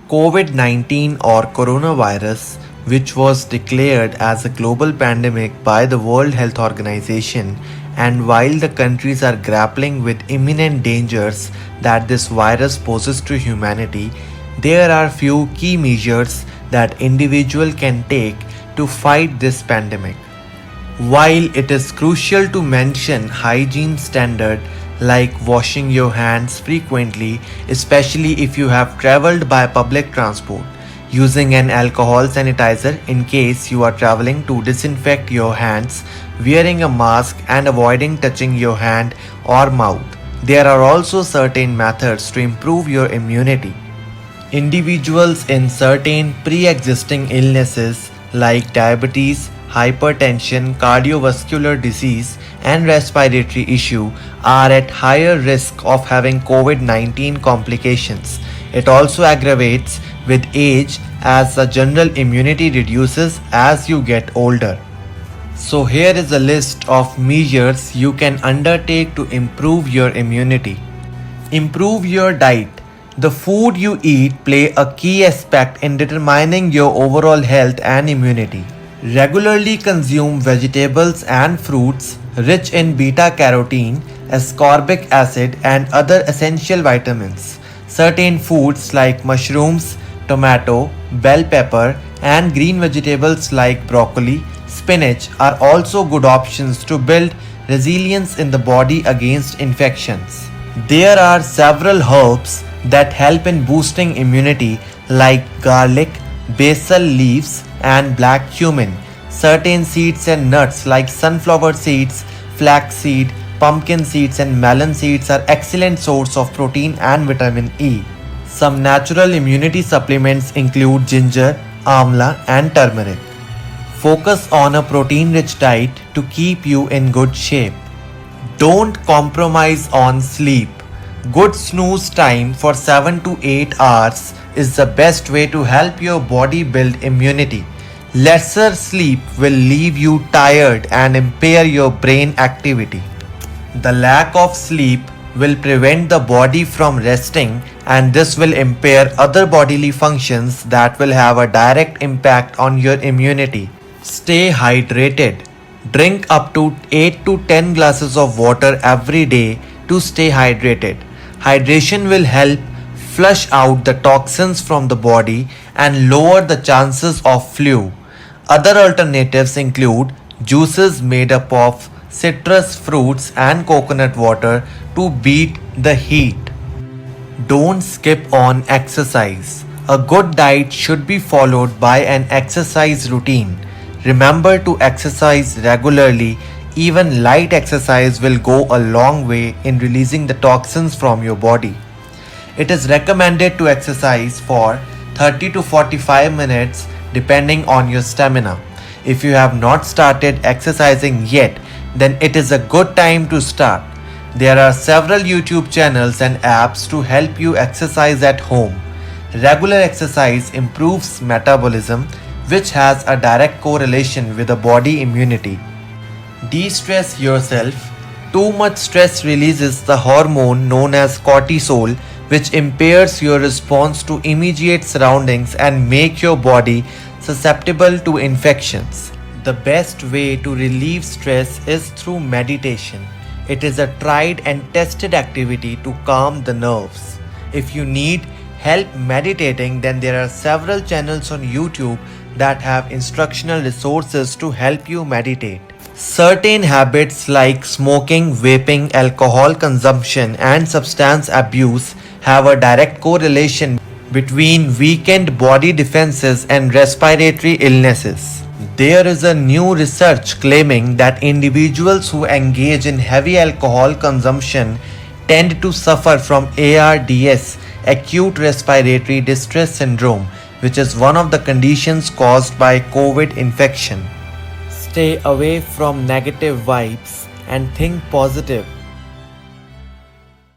COVID 19 or coronavirus, which was declared as a global pandemic by the World Health Organization, and while the countries are grappling with imminent dangers that this virus poses to humanity, there are few key measures that individual can take to fight this pandemic. While it is crucial to mention hygiene standard like washing your hands frequently, especially if you have traveled by public transport, using an alcohol sanitizer in case you are traveling to disinfect your hands, wearing a mask and avoiding touching your hand or mouth. There are also certain methods to improve your immunity. Individuals in certain pre-existing illnesses like diabetes, hypertension, cardiovascular disease, and respiratory issue are at higher risk of having COVID-19 complications. It also aggravates with age as the general immunity reduces as you get older. So here is a list of measures you can undertake to improve your immunity. Improve your diet. The food you eat play a key aspect in determining your overall health and immunity. Regularly consume vegetables and fruits rich in beta carotene, ascorbic acid, and other essential vitamins. Certain foods like mushrooms, tomato, bell pepper, and green vegetables like broccoli, spinach are also good options to build resilience in the body against infections. There are several herbs that help in boosting immunity like garlic, basil leaves, and black cumin. Certain seeds and nuts like sunflower seeds, flaxseed, pumpkin seeds, and melon seeds are excellent source of protein and vitamin E. Some natural immunity supplements include ginger, amla, and turmeric. Focus on a protein-rich diet to keep you in good shape. Don't compromise on sleep. Good snooze time for 7 to 8 hours is the best way to help your body build immunity. Lesser sleep will leave you tired and impair your brain activity. The lack of sleep will prevent the body from resting, and this will impair other bodily functions that will have a direct impact on your immunity. Stay hydrated. Drink up to 8 to 10 glasses of water every day to stay hydrated. Hydration will help flush out the toxins from the body and lower the chances of flu. Other alternatives include juices made up of citrus fruits and coconut water to beat the heat. Don't skip on exercise. A good diet should be followed by an exercise routine. Remember to exercise regularly. Even light exercise will go a long way in releasing the toxins from your body. It is recommended to exercise for 30 to 45 minutes depending on your stamina. If you have not started exercising yet, then it is a good time to start. There are several YouTube channels and apps to help you exercise at home. Regular exercise improves metabolism, which has a direct correlation with the body immunity. De-stress yourself. Too much stress releases the hormone known as cortisol, which impairs your response to immediate surroundings and make your body susceptible to infections. The best way to relieve stress is through meditation. It is a tried and tested activity to calm the nerves. If you need help meditating, then there are several channels on YouTube that have instructional resources to help you meditate. Certain habits like smoking, vaping, alcohol consumption, and substance abuse have a direct correlation between weakened body defenses and respiratory illnesses. There is a new research claiming that individuals who engage in heavy alcohol consumption tend to suffer from ARDS, acute respiratory distress syndrome, which is one of the conditions caused by COVID infection. Stay away from negative vibes and think positive.